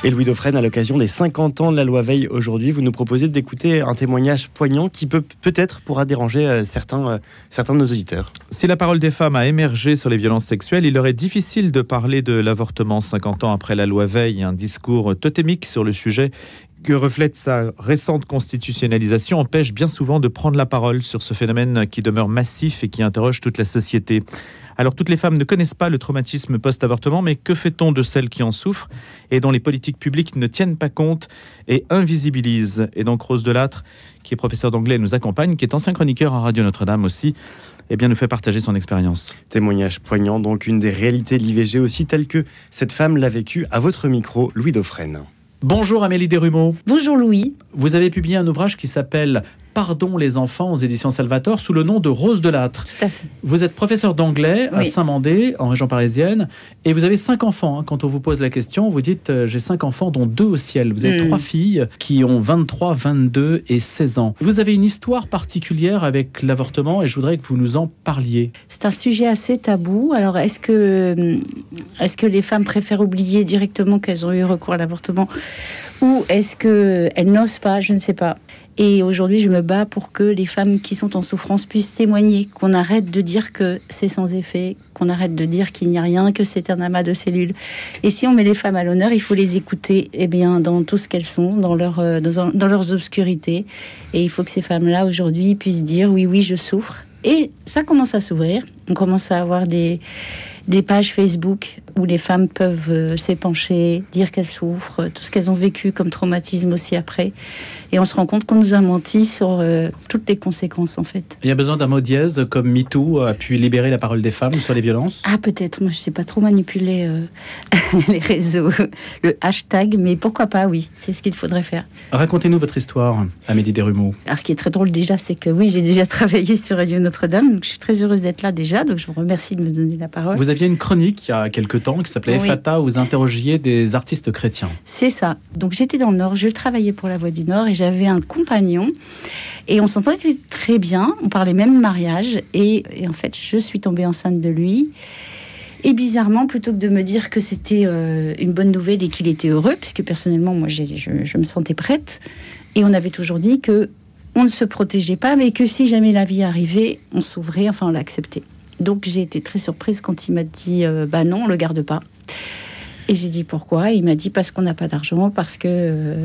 Et Louis Dauphren, à l'occasion des 50 ans de la loi Veil aujourd'hui, vous nous proposez d'écouter un témoignage poignant qui peut-être pourra déranger certains de nos auditeurs. Si la parole des femmes a émergé sur les violences sexuelles, il leur est difficile de parler de l'avortement 50 ans après la loi Veil. Un discours totémique sur le sujet que reflète sa récente constitutionnalisation empêche bien souvent de prendre la parole sur ce phénomène qui demeure massif et qui interroge toute la société. Alors, toutes les femmes ne connaissent pas le traumatisme post-avortement, mais que fait-on de celles qui en souffrent et dont les politiques publiques ne tiennent pas compte et invisibilisent? Et donc, Rose Delattre, qui est professeure d'anglais, nous accompagne, qui est ancien chroniqueur à Radio Notre-Dame aussi, nous fait partager son expérience. Témoignage poignant, donc une des réalités de l'IVG aussi, telle que cette femme l'a vécue. À votre micro, Louis Dauphren. Bonjour Amélie Desrumeaux. Bonjour Louis. Vous avez publié un ouvrage qui s'appelle « Pardon les enfants » aux éditions Salvator sous le nom de Rose Delattre. Tout à fait. Vous êtes professeur d'anglais à Saint-Mandé, en région parisienne, et vous avez 5 enfants. Quand on vous pose la question, vous dites « j'ai 5 enfants, dont 2 au ciel ». Vous avez 3 filles qui ont 23, 22 et 16 ans. Vous avez une histoire particulière avec l'avortement et je voudrais que vous nous en parliez. C'est un sujet assez tabou. Alors, est-ce que les femmes préfèrent oublier directement qu'elles ont eu recours à l'avortement ou est-ce qu'elles n'osent pas? Je ne sais pas. Et aujourd'hui, je me bats pour que les femmes qui sont en souffrance puissent témoigner, qu'on arrête de dire que c'est sans effet, qu'on arrête de dire qu'il n'y a rien, que c'est un amas de cellules. Et si on met les femmes à l'honneur, il faut les écouter dans tout ce qu'elles sont, dans leurs obscurités. Et il faut que ces femmes-là, aujourd'hui, puissent dire « oui, je souffre ». Et ça commence à s'ouvrir. On commence à avoir des pages Facebook où les femmes peuvent s'épancher, dire qu'elles souffrent, tout ce qu'elles ont vécu comme traumatisme aussi après. Et on se rend compte qu'on nous a menti sur toutes les conséquences, en fait. Il y a besoin d'un mot dièse comme MeToo a pu libérer la parole des femmes sur les violences? Ah, peut-être. Moi, je ne sais pas trop manipuler les réseaux, le hashtag, mais pourquoi pas, oui. C'est ce qu'il faudrait faire. Racontez-nous votre histoire, Amélie Desrumeaux. Alors, ce qui est très drôle déjà, c'est que oui, j'ai déjà travaillé sur Radio Notre-Dame, donc je suis très heureuse d'être là déjà, donc je vous remercie de me donner la parole. Vous aviez une chronique il y a quelques temps qui s'appelait Fata, où vous interrogiez des artistes chrétiens. C'est ça. Donc j'étais dans le Nord, je travaillais pour La Voix du Nord et j'avais un compagnon et on s'entendait très bien, on parlait même mariage et en fait je suis tombée enceinte de lui. Et bizarrement, plutôt que de me dire que c'était une bonne nouvelle et qu'il était heureux, puisque personnellement moi je me sentais prête, et on avait toujours dit que on ne se protégeait pas, mais que si jamais la vie arrivait, on s'ouvrait, enfin on l'acceptait. Donc j'ai été très surprise quand il m'a dit non, on le garde pas. Et j'ai dit pourquoi? Il m'a dit parce qu'on n'a pas d'argent, parce que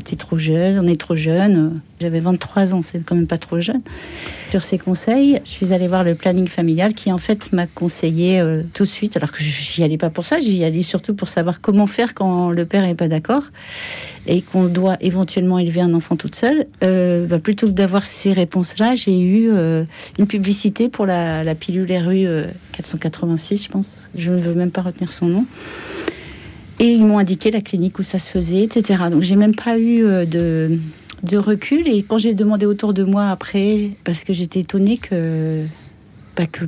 t'es trop jeune, on est trop jeune. J'avais 23 ans, c'est quand même pas trop jeune. Sur ses conseils, je suis allée voir le planning familial qui en fait m'a conseillé tout de suite, alors que j'y allais pas pour ça, j'y allais surtout pour savoir comment faire quand le père est pas d'accord et qu'on doit éventuellement élever un enfant toute seule. Plutôt que d'avoir ces réponses-là, j'ai eu une publicité pour la pilule RU 486, je pense. Je ne veux même pas retenir son nom. Et ils m'ont indiqué la clinique où ça se faisait, etc. Donc j'ai même pas eu de recul. Et quand j'ai demandé autour de moi après, parce que j'étais étonnée que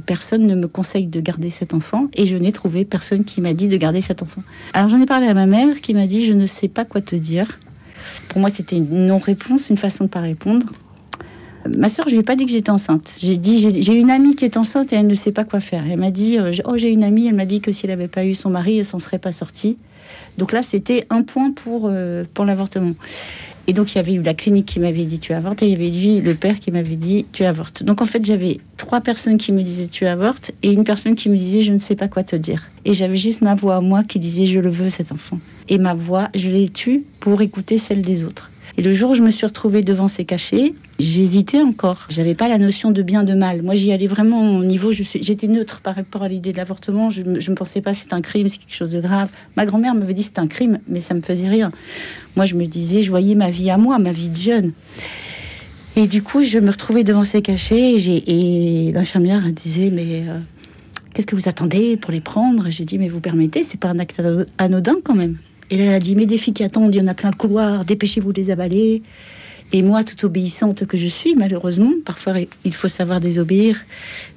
personne ne me conseille de garder cet enfant, et je n'ai trouvé personne qui m'a dit de garder cet enfant. Alors j'en ai parlé à ma mère qui m'a dit « je ne sais pas quoi te dire ». Pour moi c'était une non-réponse, une façon de pas répondre. Ma sœur, je lui ai pas dit que j'étais enceinte. J'ai dit, j'ai une amie qui est enceinte et elle ne sait pas quoi faire. Elle m'a dit, j'ai une amie, elle m'a dit que si elle n'avait pas eu son mari, elle s'en serait pas sortie. Donc là, c'était un point pour l'avortement. Et donc, il y avait eu la clinique qui m'avait dit tu avortes, et il y avait eu le père qui m'avait dit tu avortes. Donc en fait, j'avais 3 personnes qui me disaient tu avortes et une personne qui me disait je ne sais pas quoi te dire. Et j'avais juste ma voix à moi qui disait je le veux cet enfant. Et ma voix, je l'ai tue pour écouter celle des autres. Et le jour où je me suis retrouvée devant ces cachets, j'hésitais encore. J'avais pas la notion de bien, de mal. Moi, j'y allais vraiment au niveau... J'étais neutre par rapport à l'idée de l'avortement. Je ne pensais pas c'est un crime, c'est quelque chose de grave. Ma grand-mère m'avait dit c'est un crime, mais ça me faisait rien. Moi, je me disais, je voyais ma vie à moi, ma vie de jeune. Et du coup, je me retrouvais devant ces cachets et l'infirmière disait, mais qu'est-ce que vous attendez pour les prendre? J'ai dit, mais vous permettez, c'est pas un acte anodin quand même. Et là, elle a dit, mais des filles qui attendent, il y en a plein le couloir, dépêchez-vous de les avaler. Et moi, toute obéissante que je suis, malheureusement, parfois il faut savoir désobéir,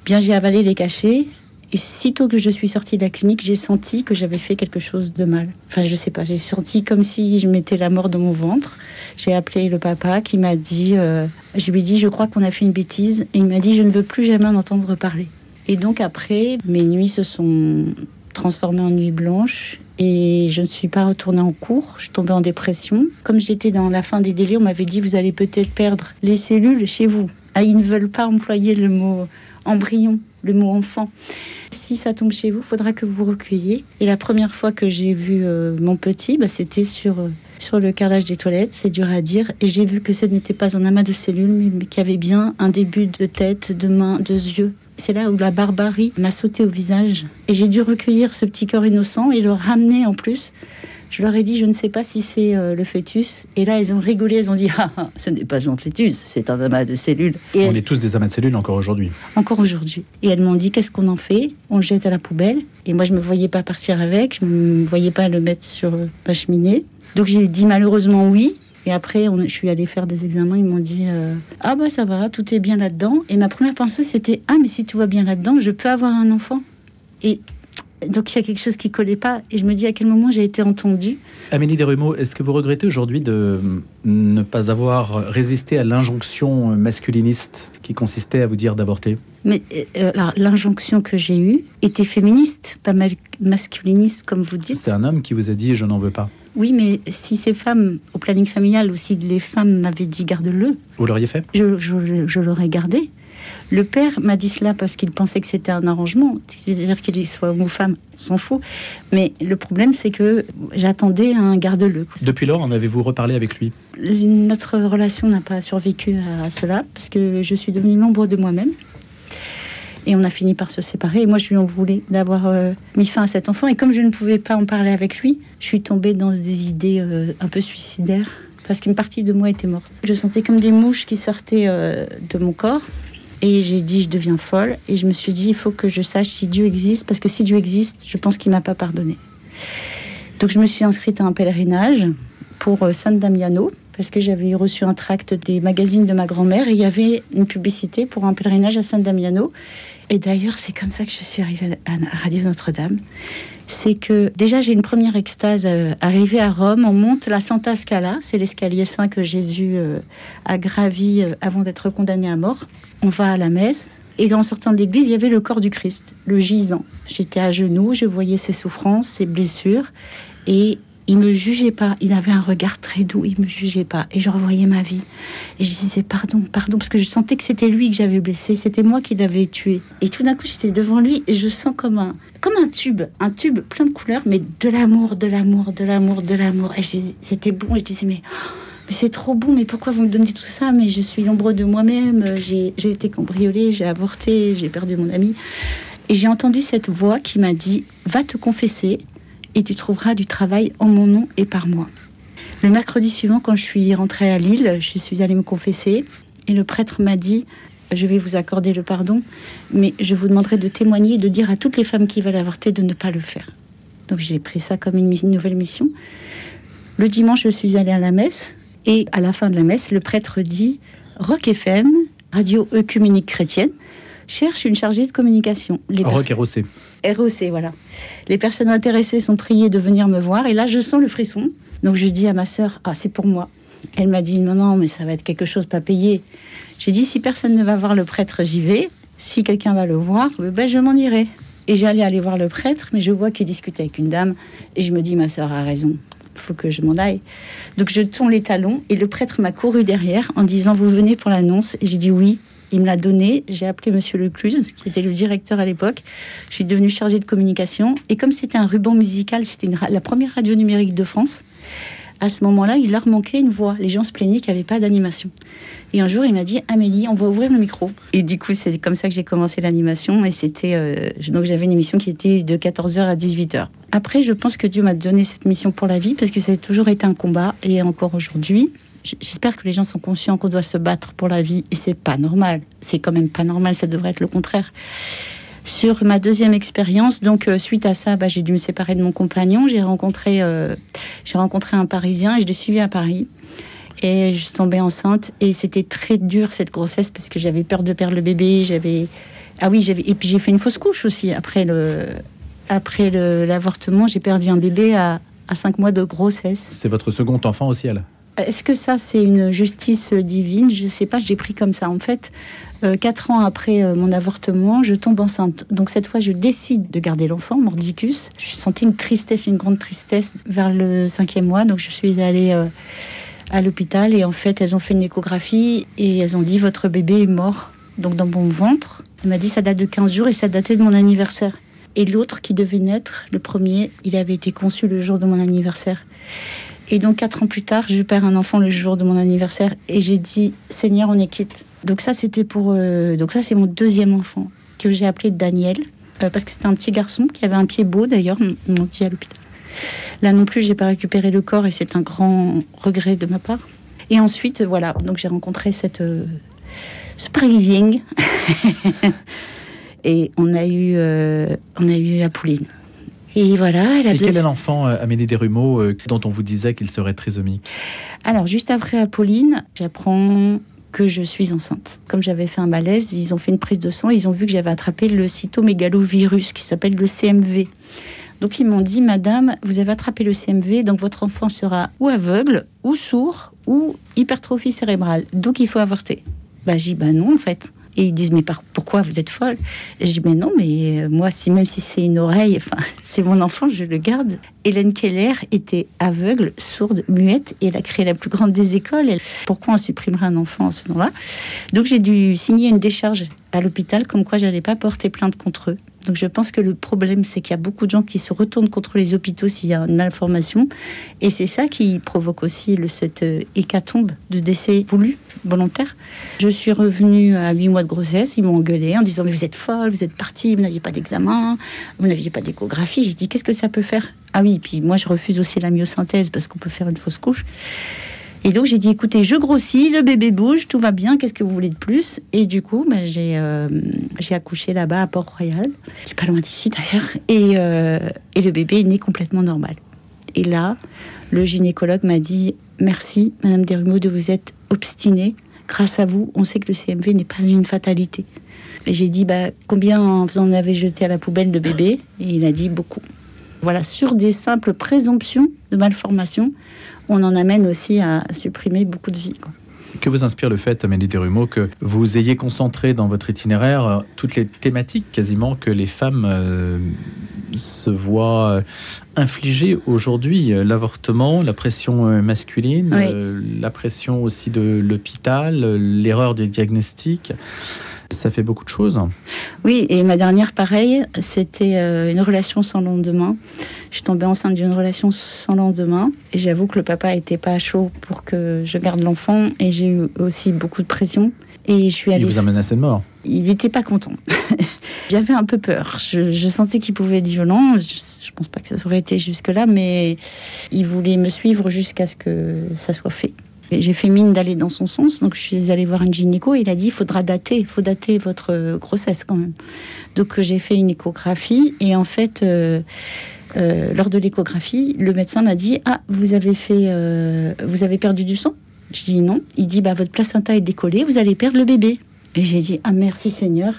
bien j'ai avalé les cachets. Et sitôt que je suis sortie de la clinique, j'ai senti que j'avais fait quelque chose de mal. Enfin, je sais pas, j'ai senti comme si je mettais la mort dans mon ventre. J'ai appelé le papa qui m'a dit, je lui ai dit, je crois qu'on a fait une bêtise. Et il m'a dit, je ne veux plus jamais en entendre parler. Et donc après, mes nuits se sont transformées en nuits blanches. Et je ne suis pas retournée en cours, je suis tombée en dépression. Comme j'étais dans la fin des délais, on m'avait dit vous allez peut-être perdre les cellules chez vous. Ah, ils ne veulent pas employer le mot embryon, le mot enfant. Si ça tombe chez vous, il faudra que vous recueilliez. Et la première fois que j'ai vu mon petit, c'était sur le carrelage des toilettes, c'est dur à dire. Et j'ai vu que ce n'était pas un amas de cellules, mais qu'il y avait bien un début de tête, de main, de yeux. C'est là où la barbarie m'a sauté au visage. Et j'ai dû recueillir ce petit corps innocent et le ramener en plus. Je leur ai dit, je ne sais pas si c'est le fœtus. Et là, elles ont rigolé, elles ont dit, ah, ce n'est pas un fœtus, c'est un amas de cellules. Et on est tous des amas de cellules encore aujourd'hui. Encore aujourd'hui. Et elles m'ont dit, qu'est-ce qu'on en fait? On le jette à la poubelle. Et moi, je ne me voyais pas partir avec, je ne me voyais pas le mettre sur ma cheminée. Donc j'ai dit malheureusement oui. Et après, je suis allée faire des examens. Ils m'ont dit ah bah ça va, tout est bien là-dedans. Et ma première pensée c'était ah mais si tout va bien là-dedans, je peux avoir un enfant. Et donc il y a quelque chose qui collait pas. Et je me dis à quel moment j'ai été entendue. Amélie Desrumeaux, est-ce que vous regrettez aujourd'hui de ne pas avoir résisté à l'injonction masculiniste qui consistait à vous dire d'avorter? Mais l'injonction que j'ai eue était féministe, pas masculiniste comme vous dites. C'est un homme qui vous a dit je n'en veux pas. Oui, mais si ces femmes, au planning familial, ou si les femmes m'avaient dit garde-le... Vous l'auriez fait? Je l'aurais gardé. Le père m'a dit cela parce qu'il pensait que c'était un arrangement. C'est-à-dire qu'il soit homme ou femme, on s'en fout. Mais le problème, c'est que j'attendais un garde-le. Depuis lors, en avez-vous reparlé avec lui? Notre relation n'a pas survécu à cela, parce que je suis devenue l'ombre de moi-même. Et on a fini par se séparer. Et moi, je lui en voulais d'avoir mis fin à cet enfant. Et comme je ne pouvais pas en parler avec lui, je suis tombée dans des idées un peu suicidaires. Parce qu'une partie de moi était morte. Je sentais comme des mouches qui sortaient de mon corps. Et j'ai dit, je deviens folle. Et je me suis dit, il faut que je sache si Dieu existe. Parce que si Dieu existe, je pense qu'il ne m'a pas pardonné. Donc je me suis inscrite à un pèlerinage pour San Damiano. Parce que j'avais reçu un tract des magazines de ma grand-mère. Et il y avait une publicité pour un pèlerinage à San Damiano. Et d'ailleurs, c'est comme ça que je suis arrivée à Radio Notre-Dame. C'est que déjà, j'ai une première extase. Arrivée à Rome, on monte la Santa Scala. C'est l'escalier saint que Jésus a gravi avant d'être condamné à mort. On va à la messe. Et en sortant de l'église, il y avait le corps du Christ, le gisant. J'étais à genoux, je voyais ses souffrances, ses blessures. Et il me jugeait pas. Il avait un regard très doux. Il me jugeait pas. Et je revoyais ma vie. Et je disais pardon, parce que je sentais que c'était lui que j'avais blessé. C'était moi qui l'avais tué. Et tout d'un coup, j'étais devant lui et je sens comme un tube plein de couleurs, mais de l'amour. Et c'était bon. Et je disais mais c'est trop bon. Mais pourquoi vous me donnez tout ça? Mais je suis l'ombre de moi-même. J'ai été cambriolée, j'ai avorté, j'ai perdu mon ami. Et j'ai entendu cette voix qui m'a dit va te confesser. Et tu trouveras du travail en mon nom et par moi. Le mercredi suivant, quand je suis rentrée à Lille, je suis allée me confesser. Et le prêtre m'a dit, je vais vous accorder le pardon, mais je vous demanderai de témoigner et de dire à toutes les femmes qui veulent avorter de ne pas le faire. Donc j'ai pris ça comme une nouvelle mission. Le dimanche, je suis allée à la messe. Et à la fin de la messe, le prêtre dit, Rock FM, radio œcuménique chrétienne, cherche une chargée de communication. Rock ROC. ROC, voilà. Les personnes intéressées sont priées de venir me voir. Et là, je sens le frisson. Donc, je dis à ma sœur, c'est pour moi. Elle m'a dit, non, mais ça va être quelque chose pas payé. J'ai dit, si personne ne va voir le prêtre, j'y vais. Si quelqu'un va le voir, je m'en irai. Et j'allais aller voir le prêtre, mais je vois qu'il discute avec une dame. Et je me dis, ma sœur a raison. Il faut que je m'en aille. Donc, je tourne les talons. Et le prêtre m'a couru derrière en disant, vous venez pour l'annonce? Et j'ai dit oui. Il me l'a donné, j'ai appelé Monsieur Lecluse, qui était le directeur à l'époque. Je suis devenue chargée de communication. Et comme c'était un ruban musical, c'était la première radio numérique de France, à ce moment-là, il leur manquait une voix. Les gens se plaignaient qu'il n'y avait pas d'animation. Et un jour, il m'a dit « Amélie, on va ouvrir le micro ». Et du coup, c'est comme ça que j'ai commencé l'animation. Et c'était donc j'avais une émission qui était de 14h à 18h. Après, je pense que Dieu m'a donné cette mission pour la vie, parce que ça a toujours été un combat, et encore aujourd'hui. J'espère que les gens sont conscients qu'on doit se battre pour la vie, et c'est pas normal. C'est quand même pas normal, ça devrait être le contraire. Sur ma deuxième expérience, donc suite à ça, j'ai dû me séparer de mon compagnon. J'ai rencontré un Parisien et je l'ai suivi à Paris. Et je suis tombée enceinte et c'était très dur cette grossesse parce que j'avais peur de perdre le bébé. Et puis j'ai fait une fausse couche aussi après l'avortement. J'ai perdu un bébé à 5 mois de grossesse. C'est votre second enfant aussi, elle? est-ce que ça, c'est une justice divine? Je ne sais pas, je l'ai pris comme ça. En fait, 4 ans après mon avortement, je tombe enceinte. Donc cette fois, je décide de garder l'enfant, mordicus. Je sentais une tristesse, une grande tristesse vers le 5e mois. Donc je suis allée à l'hôpital et en fait, elles ont fait une échographie et elles ont dit, votre bébé est mort. Donc dans mon ventre, elle m'a dit, ça date de 15 jours et ça datait de mon anniversaire. Et l'autre qui devait naître, le premier, il avait été conçu le jour de mon anniversaire. Et donc 4 ans plus tard, je perds un enfant le jour de mon anniversaire. Et j'ai dit, Seigneur, on est quitte. Donc ça, c'était donc ça, c'est mon 2e enfant, que j'ai appelé Daniel, parce que c'était un petit garçon qui avait un pied beau, d'ailleurs, on m'a dit à l'hôpital. Là non plus, j'ai pas récupéré le corps et c'est un grand regret de ma part. Et ensuite, voilà, donc j'ai rencontré ce Parisien. Et on a eu Apolline. Et voilà. Et quel est l'enfant, Amélie Desrumaux, dont on vous disait qu'il serait trisomique? Alors, juste après Apolline, j'apprends que je suis enceinte. Comme j'avais fait un malaise, ils ont fait une prise de sang, ils ont vu que j'avais attrapé le cytomégalovirus, qui s'appelle le CMV. Donc, ils m'ont dit, madame, vous avez attrapé le CMV, donc votre enfant sera ou aveugle, ou sourd, ou hypertrophie cérébrale. Donc, il faut avorter. J'ai dit, non, en fait. Et ils disent, mais pourquoi vous êtes folle? Et je dis, mais non, mais moi, même si c'est une oreille, c'est mon enfant, je le garde. Hélène Keller était aveugle, sourde, muette, et elle a créé la plus grande des écoles. Pourquoi on supprimerait un enfant en ce nom-là? Donc j'ai dû signer une décharge à l'hôpital, comme quoi j'allais pas porter plainte contre eux. Donc je pense que le problème, c'est qu'il y a beaucoup de gens qui se retournent contre les hôpitaux s'il y a une malformation. Et c'est ça qui provoque aussi cette hécatombe de décès voulus, volontaires. Je suis revenue à 8 mois de grossesse, ils m'ont engueulée en disant, mais vous êtes folle, vous êtes partie, vous n'aviez pas d'examen, vous n'aviez pas d'échographie. J'ai dit, qu'est-ce que ça peut faire? Ah oui, puis moi je refuse aussi la myosynthèse parce qu'on peut faire une fausse couche. Et donc j'ai dit, écoutez, je grossis, le bébé bouge, tout va bien, qu'est-ce que vous voulez de plus? Et du coup, j'ai accouché là-bas à Port-Royal, qui est pas loin d'ici d'ailleurs, et le bébé est né complètement normal. Et là, le gynécologue m'a dit, merci Madame Desrumaux de vous être obstinée, grâce à vous, on sait que le CMV n'est pas une fatalité. Et j'ai dit, combien vous en avez jeté à la poubelle de bébé? Et il a dit, beaucoup. Voilà, sur des simples présomptions de malformation, on en amène aussi à supprimer beaucoup de vies, quoi. Que vous inspire le fait, Amélie Desrumaux, que vous ayez concentré dans votre itinéraire toutes les thématiques quasiment que les femmes se voient infliger aujourd'hui? L'avortement, la pression masculine, oui. La pression aussi de l'hôpital, l'erreur des diagnostics. Ça fait beaucoup de choses. Oui, et ma dernière, pareil, c'était une relation sans lendemain. Je suis tombée enceinte d'une relation sans lendemain. Et j'avoue que le papa n'était pas chaud pour que je garde l'enfant. Et j'ai eu aussi beaucoup de pression. Et je suis allée... Il vous a menacé de mort? Il n'était pas content. J'avais un peu peur. Je sentais qu'il pouvait être violent. Je ne pense pas que ça aurait été jusque-là, mais il voulait me suivre jusqu'à ce que ça soit fait. Et j'ai fait mine d'aller dans son sens, donc je suis allée voir un gynéco et il a dit, il faut dater votre grossesse quand même. Donc j'ai fait une échographie et en fait, lors de l'échographie, le médecin m'a dit, vous avez perdu du sang? Je dis non. Il dit, votre placenta est décollé, vous allez perdre le bébé. Et j'ai dit, merci Seigneur,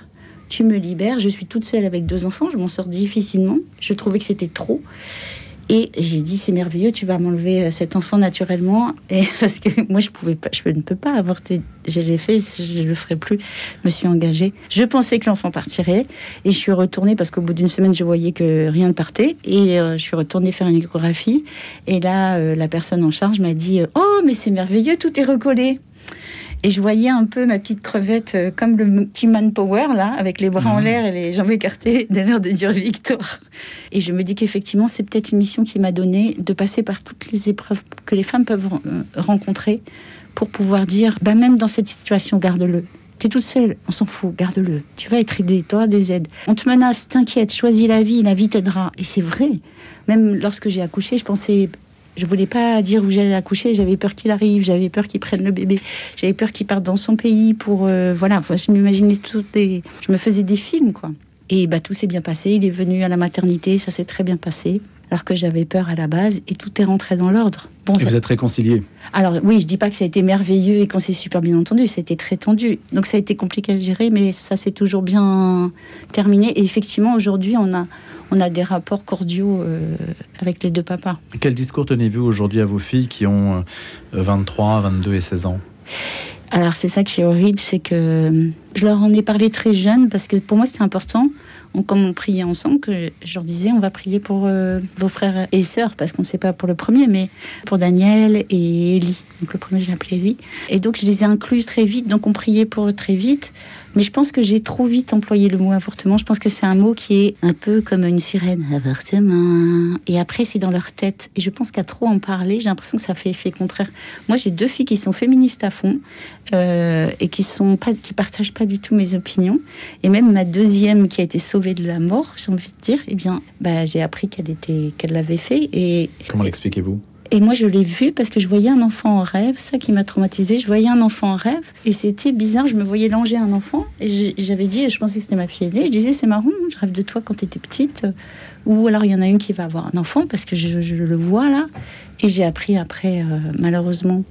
tu me libères, je suis toute seule avec 2 enfants, je m'en sors difficilement, je trouvais que c'était trop. Et j'ai dit, c'est merveilleux, tu vas m'enlever cet enfant naturellement. Et parce que moi, je ne peux pas avorter. Je l'ai fait, je ne le ferai plus. Je me suis engagée. Je pensais que l'enfant partirait. Et je suis retournée, parce qu'au bout d'une semaine, je voyais que rien ne partait. Et je suis retournée faire une échographie. Et là, la personne en charge m'a dit, oh, mais c'est merveilleux, tout est recollé. Et je voyais un peu ma petite crevette comme le petit manpower, là, avec les bras en l'air et les jambes écartées, d'un air de dire victoire. Et je me dis qu'effectivement, c'est peut-être une mission qui m'a donné de passer par toutes les épreuves que les femmes peuvent rencontrer pour pouvoir dire, même dans cette situation, garde-le. T'es toute seule, on s'en fout, garde-le. Tu vas être aidée, t'auras des aides. On te menace, t'inquiète, choisis la vie t'aidera. Et c'est vrai. Même lorsque j'ai accouché, je voulais pas dire où j'allais accoucher, j'avais peur qu'il arrive, j'avais peur qu'il prenne le bébé, j'avais peur qu'il parte dans son pays pour... je m'imaginais je me faisais des films, quoi. Et tout s'est bien passé, il est venu à la maternité, ça s'est très bien passé. alors que j'avais peur à la base, et tout est rentré dans l'ordre. Bon, et vous êtes réconciliés? Alors oui, je dis pas que ça a été merveilleux et qu'on s'est super bien entendu, c'était très tendu. Donc ça a été compliqué à gérer, mais ça s'est toujours bien terminé. Et effectivement, aujourd'hui, on a des rapports cordiaux avec les deux papas. Quel discours tenez-vous aujourd'hui à vos filles qui ont 23, 22 et 16 ans? Alors c'est ça qui est horrible, c'est que je leur en ai parlé très jeune, parce que pour moi c'était important. Comme on priait ensemble, que je leur disais, on va prier pour vos frères et sœurs, parce qu'on ne sait pas pour le premier, mais pour Daniel et Élie. Donc le premier, je l'ai appelé Élie. Et donc je les ai inclus très vite, donc on priait pour eux très vite. Mais je pense que j'ai trop vite employé le mot avortement. Je pense que c'est un mot qui est un peu comme une sirène. Avortement. Et après, c'est dans leur tête. Et je pense qu'à trop en parler, j'ai l'impression que ça fait effet contraire. Moi, j'ai 2 filles qui sont féministes à fond et qui partagent pas du tout mes opinions. Et même ma deuxième qui a été sauvée de la mort, j'ai envie de dire, eh bien, j'ai appris qu'elle l'avait fait. Et comment l'expliquez-vous? Et moi, je l'ai vu parce que je voyais un enfant en rêve, ça qui m'a traumatisée. Je voyais un enfant en rêve et c'était bizarre. Je me voyais langer un enfant et j'avais dit, je pensais que c'était ma fille aînée. Je disais, c'est marrant, je rêve de toi quand tu étais petite. Ou alors, il y en a une qui va avoir un enfant parce que je le vois là. Et j'ai appris après, malheureusement,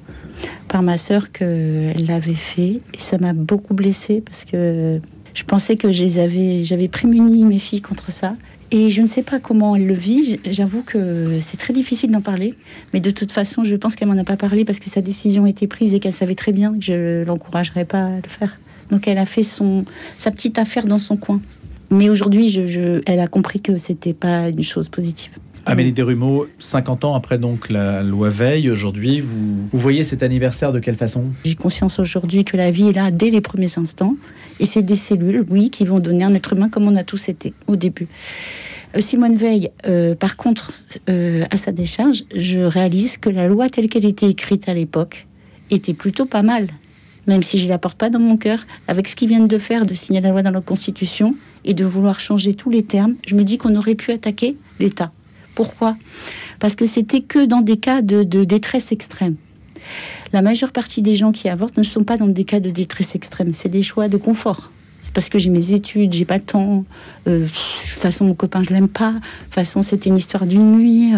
par ma sœur qu'elle l'avait fait. Et ça m'a beaucoup blessée parce que je pensais que j'avais prémuni mes filles contre ça. Et je ne sais pas comment elle le vit. J'avoue que c'est très difficile d'en parler. Mais de toute façon, je pense qu'elle m'en a pas parlé parce que sa décision a été prise et qu'elle savait très bien que je l'encouragerais pas à le faire. Donc elle a fait sa petite affaire dans son coin. Mais aujourd'hui, elle a compris que c'était pas une chose positive. Amélie Desrumaux, 50 ans après donc la loi Veil, aujourd'hui, vous voyez cet anniversaire de quelle façon? J'ai conscience aujourd'hui que la vie est là dès les premiers instants. Et c'est des cellules, oui, qui vont donner un être humain comme on a tous été au début. Simone Veil, par contre, à sa décharge, je réalise que la loi telle qu'elle était écrite à l'époque était plutôt pas mal. Même si je ne la porte pas dans mon cœur, avec ce qu'ils viennent de faire, de signer la loi dans la Constitution et de vouloir changer tous les termes, je me dis qu'on aurait pu attaquer l'État. Pourquoi? Parce que c'était que dans des cas de détresse extrême. La majeure partie des gens qui avortent ne sont pas dans des cas de détresse extrême. C'est des choix de confort. C'est parce que j'ai mes études, j'ai pas le temps. De toute façon, mon copain, je l'aime pas. De toute façon, c'était une histoire d'une nuit.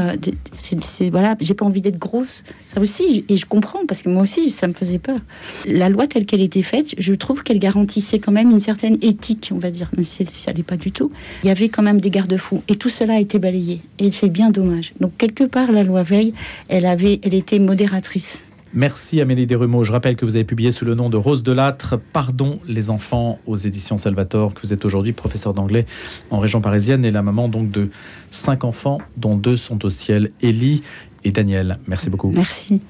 Voilà, j'ai pas envie d'être grosse. Ça aussi, et je comprends, parce que moi aussi, ça me faisait peur. La loi telle qu'elle était faite, je trouve qu'elle garantissait quand même une certaine éthique, on va dire, même si ça l'est pas du tout. Il y avait quand même des garde-fous. Et tout cela a été balayé. Et c'est bien dommage. Donc, quelque part, la loi Veil, elle était modératrice. Merci Amélie Desrumaux. Je rappelle que vous avez publié sous le nom de Rose Delattre, Pardon les enfants, aux éditions Salvatore, que vous êtes aujourd'hui professeur d'anglais en région parisienne et la maman donc de 5 enfants dont 2 sont au ciel, Élie et Daniel. Merci beaucoup. Merci.